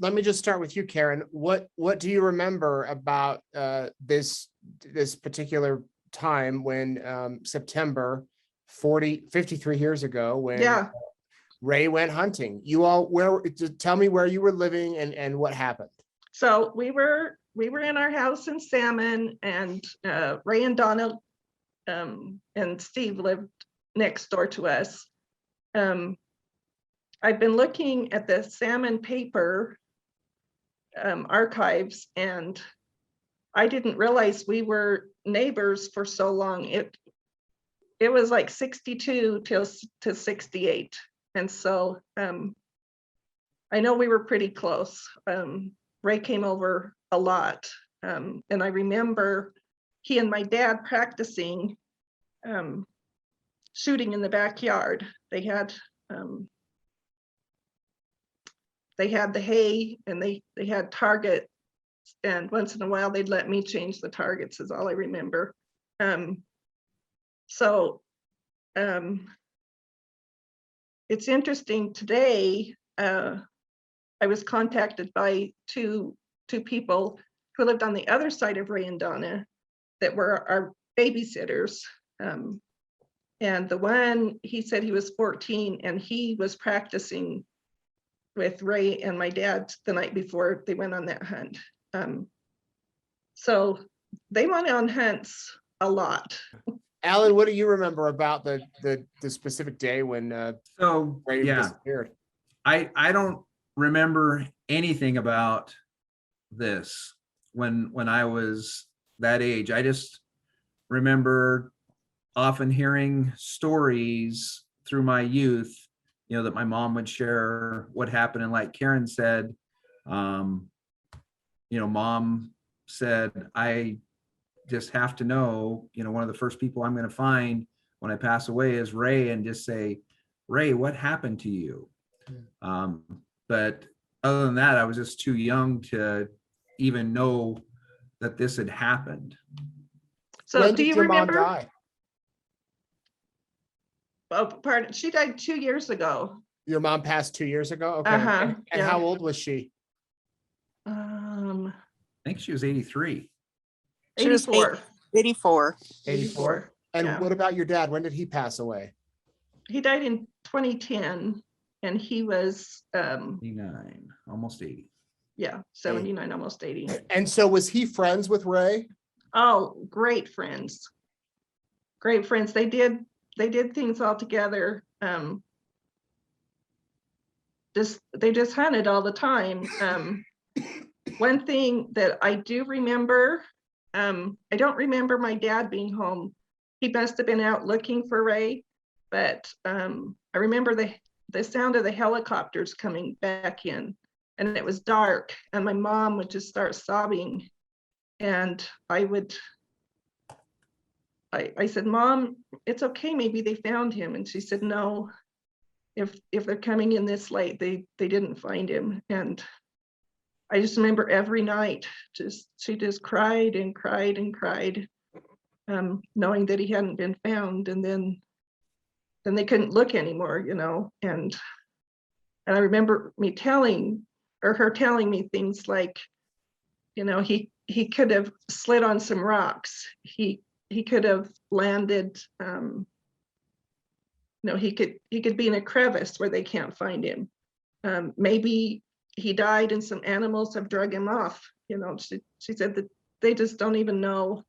let me just start with you, Karen. What do you remember about this particular time when September 53 years ago, when Yeah. Ray went hunting? Tell me where you were living and what happened. So we were in our house in Salmon, and Ray and Donna and Steve lived next door to us. I've been looking at the Salmon paper archives, and I didn't realize we were neighbors for so long. It was like 62 to 68. And so I know we were pretty close. Ray came over a lot. And I remember he and my dad practicing shooting in the backyard. They had the hay, and they had target, and once in a while they'd let me change the targets, is all I remember. It's interesting today. I was contacted by two people who lived on the other side of Ray and Donna that were our babysitters. And the one, he said he was 14 and he was practicing with Ray and my dad the night before they went on that hunt. So they went on hunts a lot. Alan, what do you remember about the specific day when Ray disappeared? I don't remember anything about this when I was that age. I just remember often hearing stories through my youth, that my mom would share what happened. And like Karen said, mom said, I just have to know, one of the first people I'm going to find when I pass away is Ray, and just say, Ray, what happened to you? But other than that, I was just too young to even know that this had happened. So when do did you your remember? mom die? Oh, pardon. She died 2 years ago. Your mom passed 2 years ago? Okay. And Yeah. how old was she? I think she was 83. She was 84. 84. 84. And Yeah. what about your dad? When did he pass away? He died in 2010, and he was 89, almost 80. 79, almost 80. And so was he friends with Ray? Oh, great friends. Great friends. They did things all together. They just hunted all the time. One thing that I do remember, I don't remember my dad being home. He must have been out looking for Ray, but I remember the sound of the helicopters coming back in, and it was dark, and my mom would just start sobbing, and I said, Mom, it's okay, maybe they found him. And she said, no, if they're coming in this late, they didn't find him. And I just remember every night, she just cried and cried and cried, knowing that he hadn't been found. And then they couldn't look anymore, and I remember her telling me things like, he could have slid on some rocks. He could have landed, he could be in a crevice where they can't find him. Maybe he died and some animals have drug him off. She said that they just don't even know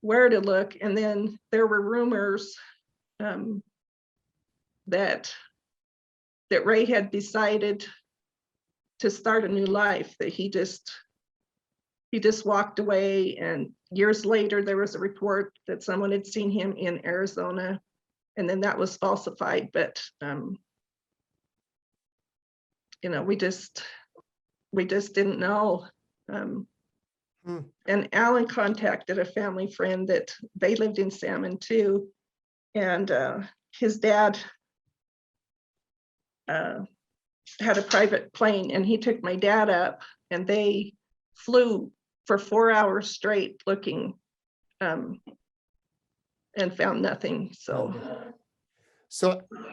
where to look. And then there were rumors that Ray had decided to start a new life, that he just walked away. And years later, there was a report that someone had seen him in Arizona, and then that was falsified. But we just didn't know. And Alan contacted a family friend that they lived in Salmon too, and his dad had a private plane, and he took my dad up, and they flew for 4 hours straight looking, and found nothing. So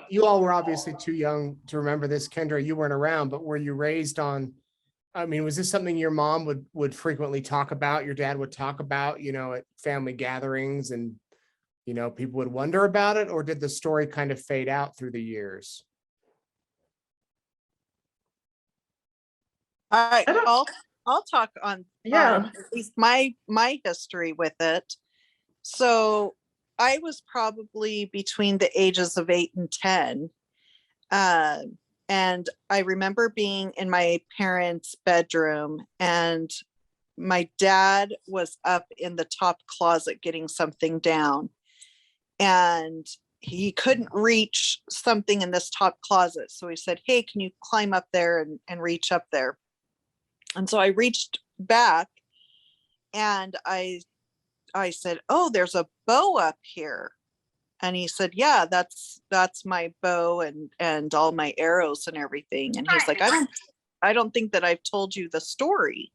you all were obviously too young to remember this. Kendra, you weren't around, but were you raised on I mean, was this something your mom would frequently talk about, your dad would talk about, at family gatherings and, people would wonder about it, or did the story kind of fade out through the years? I don't- I'll talk on Yeah. at least my history with it. So I was probably between the ages of 8 and 10. And I remember being in my parents' bedroom, and my dad was up in the top closet getting something down. And he couldn't reach something in this top closet. So he said, "Hey, can you climb up there and reach up there?" And so I reached back and I said, "Oh, there's a bow up here." And he said, "Yeah, that's my bow and all my arrows and everything." And he's like, I don't think that I've told you the story."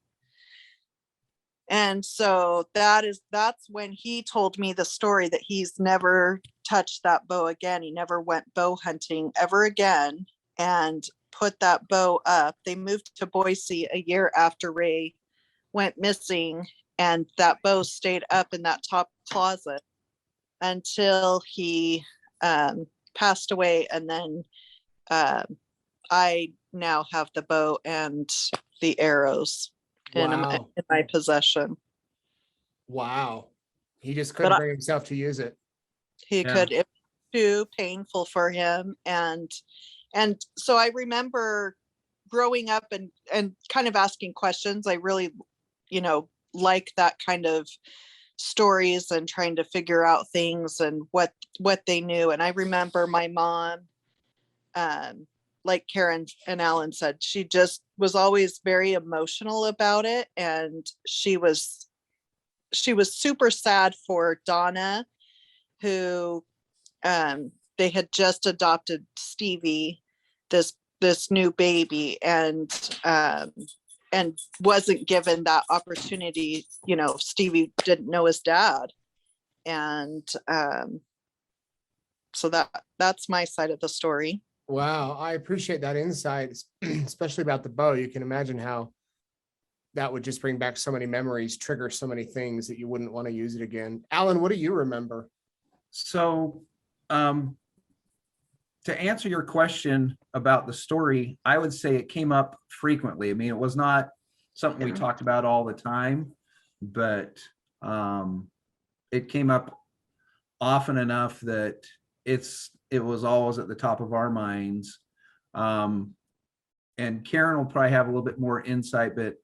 And so that's when he told me the story, that he's never touched that bow again. He never went bow hunting ever again and put that bow up. They moved to Boise a year after Ray went missing, and that bow stayed up in that top closet until he passed away. And then I now have the bow and the arrows in Wow. my possession. Wow. He just But couldn't bring himself to use it. he Yeah. could, it was too painful for him. And so I remember growing up and kind of asking questions. I really, like that kind of stories and trying to figure out things and what they knew. And I remember my mom, like Karen and Alan said, she just was always very emotional about it. And she was super sad for Donna, who they had just adopted Stevie, this new baby, and wasn't given that opportunity. Stevie didn't know his dad. And so that's my side of the story. Wow. I appreciate that insight, especially about the bow. You can imagine how that would just bring back so many memories, trigger so many things that you wouldn't want to use it again. Alan, what do you remember? So, to answer your question about the story, I would say it came up frequently. I mean, it was not something we talked about all the time, but it came up often enough that it was always at the top of our minds. And Karen will probably have a little bit more insight, but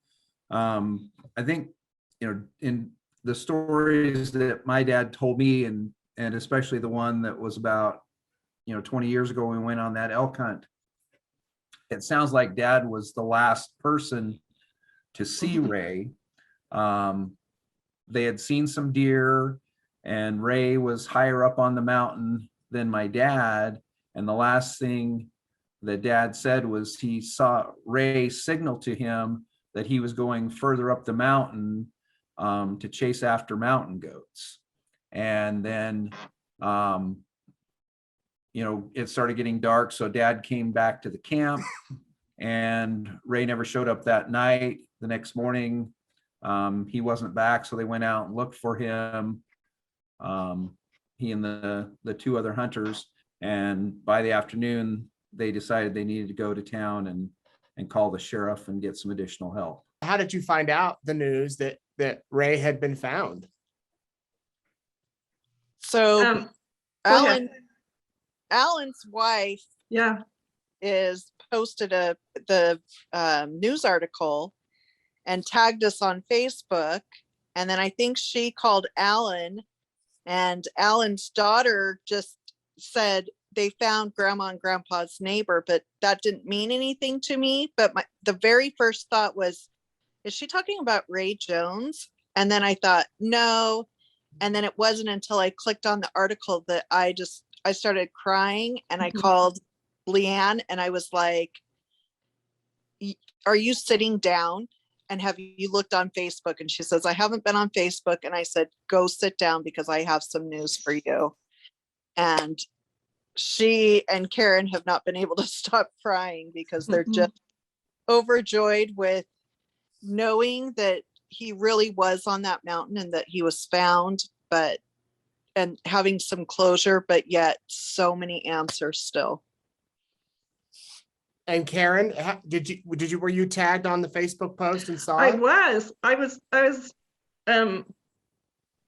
I think, in the stories that my dad told me, and especially the one that was about 20 years ago when we went on that elk hunt, it sounds like Dad was the last person to see Ray. They had seen some deer, and Ray was higher up on the mountain than my dad, and the last thing that Dad said was he saw Ray signal to him that he was going further up the mountain to chase after mountain goats. And then it started getting dark, so Dad came back to the camp, and Ray never showed up that night. The next morning, he wasn't back, so they went out and looked for him, he and the two other hunters. And by the afternoon, they decided they needed to go to town and call the sheriff and get some additional help. How did you find out the news that Ray had been found? So Go ahead. Alan's wife Yeah. is posted the news article and tagged us on Facebook. And then I think she called Alan, and Alan's daughter just said they found grandma and grandpa's neighbor, but that didn't mean anything to me. But the very first thought was, is she talking about Ray Jones? And then I thought, no. And then it wasn't until I clicked on the article that I started crying, and I called Leanne, and I was like, "Are you sitting down? And have you looked on Facebook?" And she says, "I haven't been on Facebook." And I said, "Go sit down, because I have some news for you." And she and Karen have not been able to stop crying, because they're just overjoyed with knowing that he really was on that mountain and that he was found, but, and having some closure, but yet so many answers still. And Karen, were you tagged on the Facebook post and saw I it? was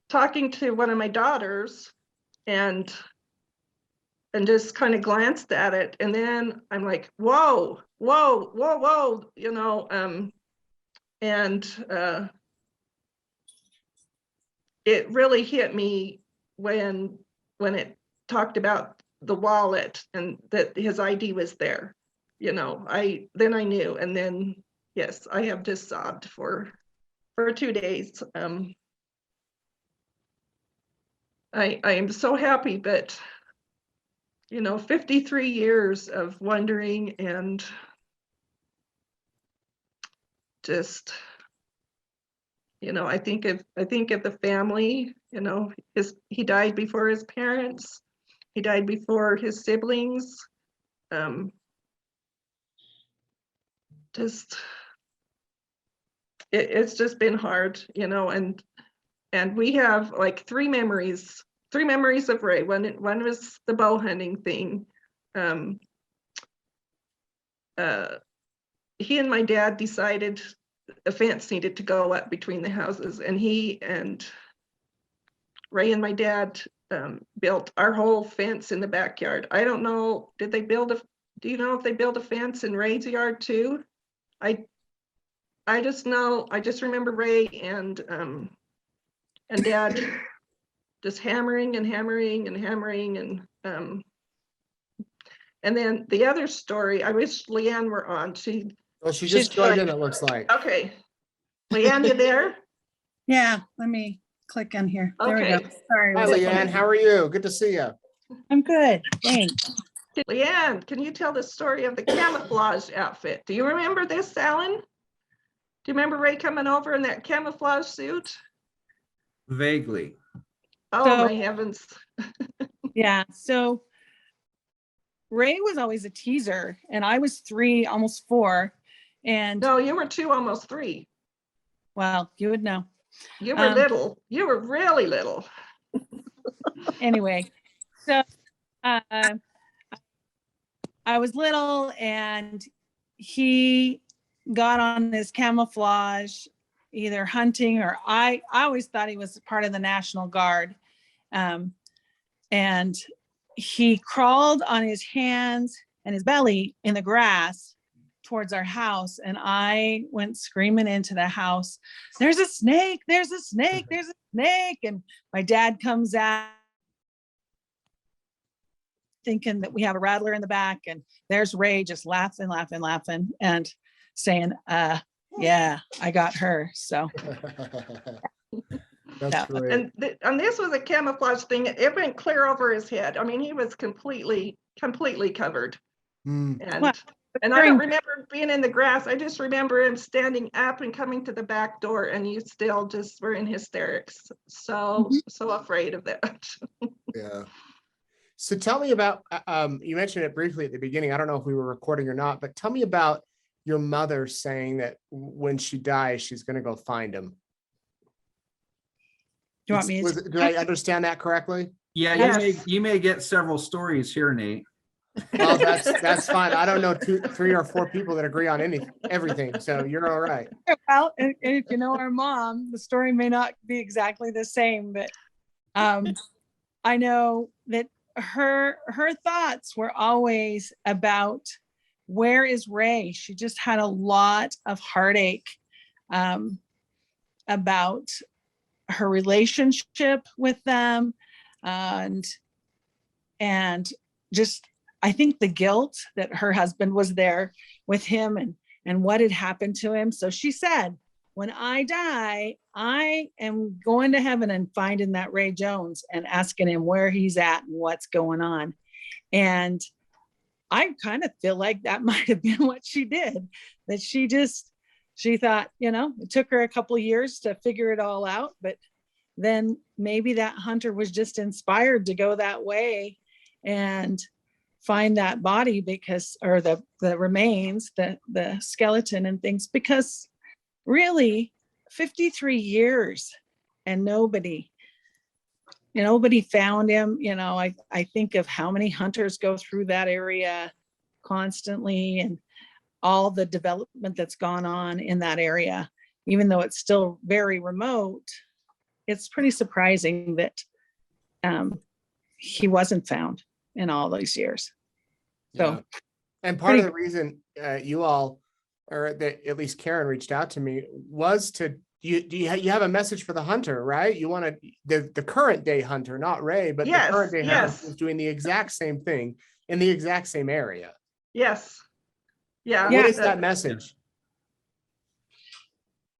talking to one of my daughters and just kind of glanced at it. And then I'm like, whoa, whoa, whoa, whoa, you know, it really hit me when it talked about the wallet and that his ID was there. You know, then I knew, and then yes, I have just sobbed for 2 days. I am so happy, but you know, 53 years of wondering and just, you know, I think of the family. You know, he died before his parents. He died before his siblings. Just it's just been hard, you know, and we have like three memories of Ray. One was the bow hunting thing. He and my dad decided a fence needed to go up between the houses, and he and Ray and my dad built our whole fence in the backyard. I don't know, do you know if they built a fence in Ray's yard too? I just remember Ray and Dad just hammering and hammering and hammering, and then the other story, I wish Leanne were on. Well, she just joined in, it looks like. Okay. Leanne, you there? Yeah, let me click on here. There we go. Okay. Sorry. Hi, was- Leanne. How are you? Good to see you. I'm good, thanks. Leanne, can you tell the story of the camouflage outfit? Do you remember this, Alan? Do you remember Ray coming over in that camouflage suit? Vaguely. Oh, So- my heavens. Yeah, so Ray was always a teaser and I was 3, almost 4. And No, you were 2, almost 3. well, you would know. You were little. You were really little. Anyway, so I was little and he got on his camouflage, either hunting or I always thought he was part of the National Guard. And he crawled on his hands and his belly in the grass towards our house. And I went screaming into the house, there's a snake, there's a snake, there's a snake. And my dad comes out thinking that we have a rattler in the back, and there's Ray just laughing and saying, yeah, I got her. So That's Yeah. great. And this was a camouflage thing. It went clear over his head. I mean, he was completely covered. Hmm. Well, And I don't remember being in the grass. I just remember him standing up and coming to the back door, and you still just were in hysterics. So afraid of that. Yeah. So tell me about, you mentioned it briefly at the beginning. I don't know if we were recording or not, but tell me about your mother saying that when she dies, she's going to go find him. do you want me to? Did I understand that correctly? Yeah, Yes. you may get several stories here, Nate. Well, that's fine. I don't know 3 or 4 people that agree on everything. So you're all right. Well, and if you know our mom, the story may not be exactly the same, but I know that her thoughts were always about, where is Ray? She just had a lot of heartache about her relationship with them, and just, I think the guilt that her husband was there with him and what had happened to him. So she said, when I die, I am going to heaven and finding that Ray Jones and asking him where he's at and what's going on. And I kind of feel like that might have been what she did, that she thought, you know, it took her a couple of years to figure it all out, but then maybe that hunter was just inspired to go that way and find that body, because, or the remains, the skeleton and things, because really 53 years and nobody found him. I think of how many hunters go through that area constantly and all the development that's gone on in that area, even though it's still very remote. It's pretty surprising that he wasn't found in all those years. So Yeah. And part of pretty the reason you all, or that at least Karen reached out to me, was to you have a message for the hunter, right? You want the current day hunter, not Ray, but Yes, the current day hunter yes. is doing the exact same thing in the exact same area. Yes. Yeah. What is that- that message?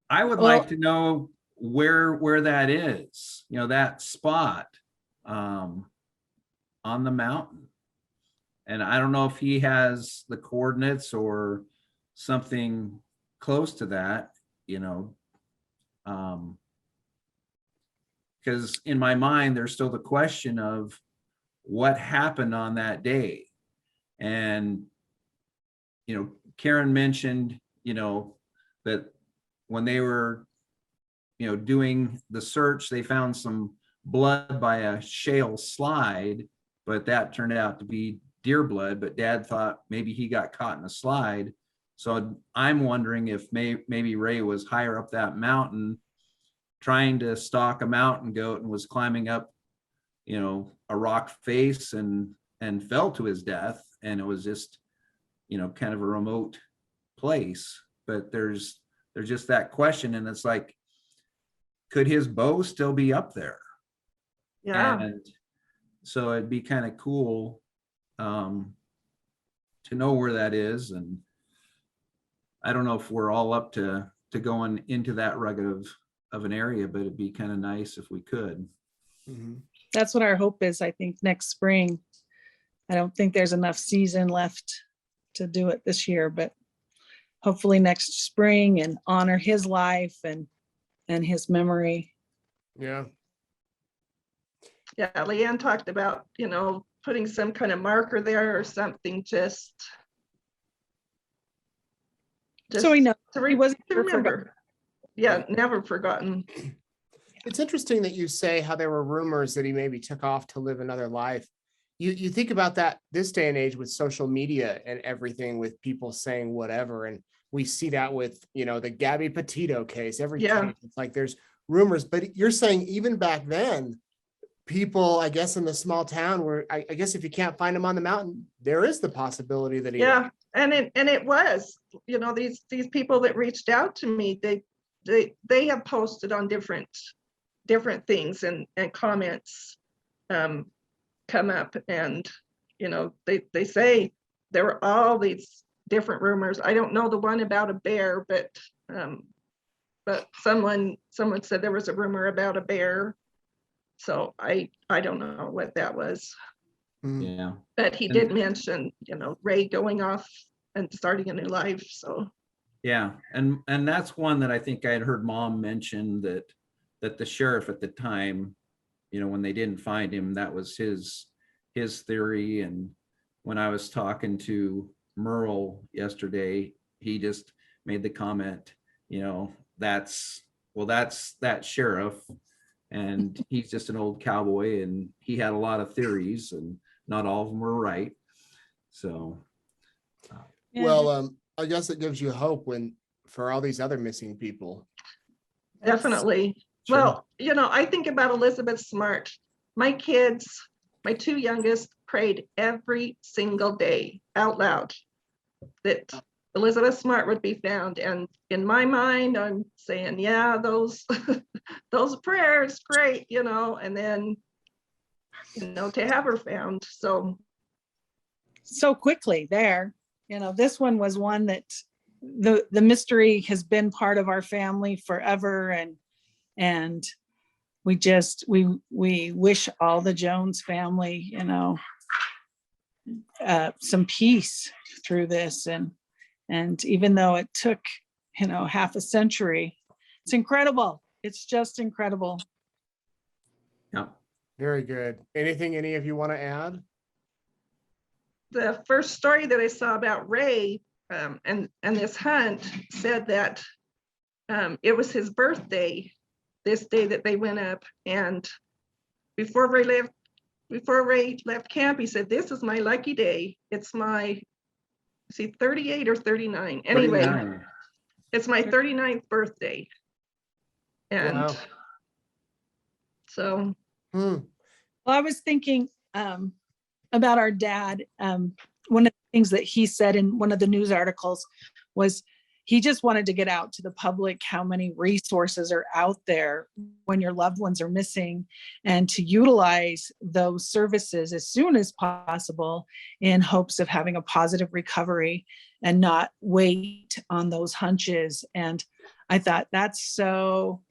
I would Well- like to know where that is, that spot on the mountain. And I don't know if he has the coordinates or something close to that, because in my mind, there's still the question of what happened on that day. And, Karen mentioned, that when they were, doing the search, they found some blood by a shale slide, but that turned out to be deer blood. But Dad thought maybe he got caught in a slide. So I'm wondering if maybe Ray was higher up that mountain trying to stalk a mountain goat and was climbing up, a rock face and fell to his death. And it was just, kind of a remote place. But there's just that question. And it's like, could his bow still be up there? Yeah. And so it'd be kind of cool to know where that is. And I don't know if we're all up to going into that rugged of an area, but it'd be kind of nice if we could. Mhm. that's what our hope is. I think next spring. I don't think there's enough season left to do it this year, but hopefully next spring, and honor his life and his memory. Yeah. Yeah. Leanne talked about, putting some kind of marker there or something, just So we know to he wasn't to ever forgotten. remember. Yeah, never forgotten. It's interesting that you say how there were rumors that he maybe took off to live another life. You think about that this day and age with social media and everything, with people saying whatever. And we see that with, the Gabby Petito case, every Yeah. case. It's like there's rumors, but you're saying even back then, people, I guess, in the small town where I guess if you can't find him on the mountain, there is the possibility that he. Yeah, and it was, these people that reached out to me, they have posted on different things, and comments come up, and they say there were all these different rumors. I don't know the one about a bear, but someone said there was a rumor about a bear. So I don't know what that was, Mhm. Yeah. but he did mention, Ray going off and starting a new life. So Yeah. And that's one that I think I had heard Mom mention, that the sheriff at the time, when they didn't find him, that was his theory. And when I was talking to Merle yesterday, he just made the comment, that's that sheriff, and he's just an old cowboy, and he had a lot of theories, and not all of them were right. So Yeah. Well, I guess it gives you hope for all these other missing people. definitely. Sure. Well, I think about Elizabeth Smart. My kids, my two youngest, prayed every single day out loud that Elizabeth Smart would be found. And in my mind, I'm saying, yeah, those those prayers, great, and then, to have her found. So so quickly there. This one was one that the mystery has been part of our family forever, and we wish all the Jones family, some peace through this, and even though it took, half a century, it's incredible. It's just incredible. yeah. Very good. Anything any of you want to add? the first story that I saw about Ray and this hunt said that it was his birthday, this day that they went up, and before Ray left camp, he said, "This is my lucky day. It's my, is he 38 or 39? Anyway, 39. it's my 39th birthday." And Wow. so, Hmm. Well, I was thinking about our dad. One of the things that he said in one of the news articles was he just wanted to get out to the public how many resources are out there when your loved ones are missing, and to utilize those services as soon as possible in hopes of having a positive recovery and not wait on those hunches. And I thought that's so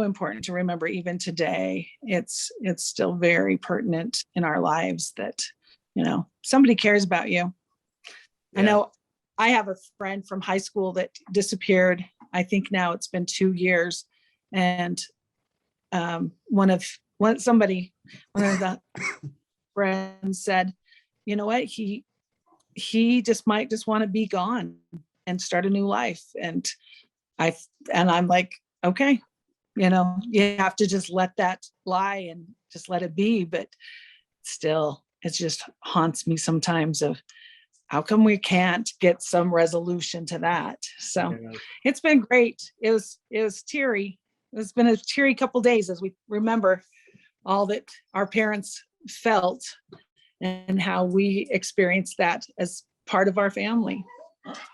important to remember even today. It's still very pertinent in our lives that, somebody cares about you. I Yeah. know I have a friend from high school that disappeared. I think now it's been 2 years. And one of the friends said, you know what, he just might just want to be gone and start a new life. And I'm like, okay, you have to just let that lie and just let it be. But still, it just haunts me sometimes of how come we can't get some resolution to that. So Yeah. it's been great. It was teary. It's been a teary couple days as we remember all that our parents felt and how we experienced that as part of our family.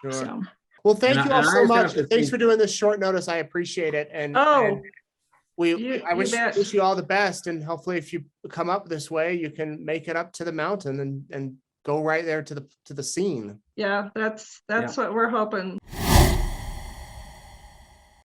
Sure. So Well, thank And you I- all and I so just have much. to Thanks say- for doing this short notice. I appreciate it. And oh, I you wish bet. you all the best. And hopefully if you come up this way, you can make it up to the mountain and go right there to the scene. Yeah, that's what we're hoping.